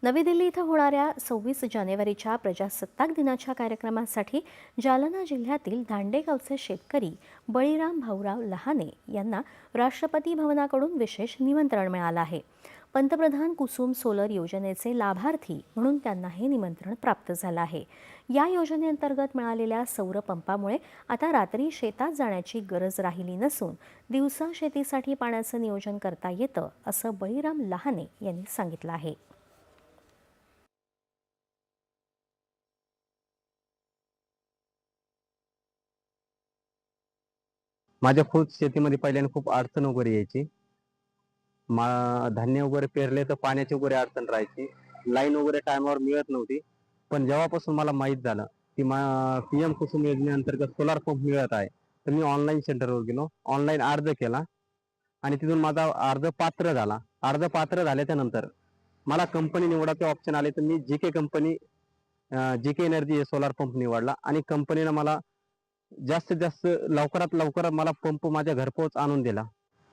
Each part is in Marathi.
नवी दिल्ली इथं होणाऱ्या 26 जानेवारीच्या प्रजासत्ताक दिनाच्या कार्यक्रमासाठी जालना जिल्ह्यातील दांडेगावचे शेतकरी बळीराम भाऊराव लहाने यांना राष्ट्रपती भवनाकडून विशेष निमंत्रण मिळालं आहे. पंतप्रधान कुसुम सोलर योजनेचे लाभार्थी म्हणून त्यांना हे निमंत्रण प्राप्त झालं आहे. या योजनेअंतर्गत मिळालेल्या सौर पंपामुळे आता रात्री शेतात जाण्याची गरज राहिली नसून दिवसा शेतीसाठी पाण्याचं नियोजन करता येतं, असं बळीराम लहाने यांनी सांगितलं आहे. माझ्या खुद शेतीमध्ये पहिल्याने खूप अडचण वगैरे यायची. धान्य वगैरे पेरले तर पाण्याची वगैरे अडचण राहायची. लाईन वगैरे टायमावर मिळत नव्हती. पण जेव्हापासून मला माहीत झालं की पीएम कुसुम योजनेअंतर्गत सोलार पंप मिळत आहे, तर मी ऑनलाईन सेंटरवर गेलो. ऑनलाईन अर्ज केला आणि तिथून माझा अर्ज पात्र झाला. अर्ज पात्र झाल्याच्या नंतर मला कंपनी निवडाचे ऑप्शन आले, तर मी जीके कंपनी जीके एनर्जी हे सोलार पंप निवडला आणि कंपनीनं मला जास्तीत जास्त लवकरात लवकर मला पंप माझ्या घरपोच आणून दिला.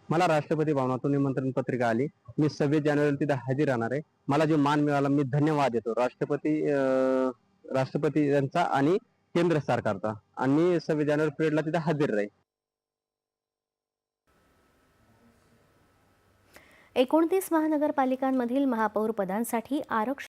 मला राष्ट्रपती भवनातून निमंत्रण पत्रिका आली. मी 26 जानेवारीला तिथे हजर राहणार आहे. मला जो मान मिळाला, मी धन्यवाद देतो राष्ट्रपती यांचा आणि केंद्र सरकारचा. आणि मी 26 जानेवारी परेडला तिथे हजर राहील. 29 महानगरपालिकांमधील महापौर पदांसाठी आरक्षण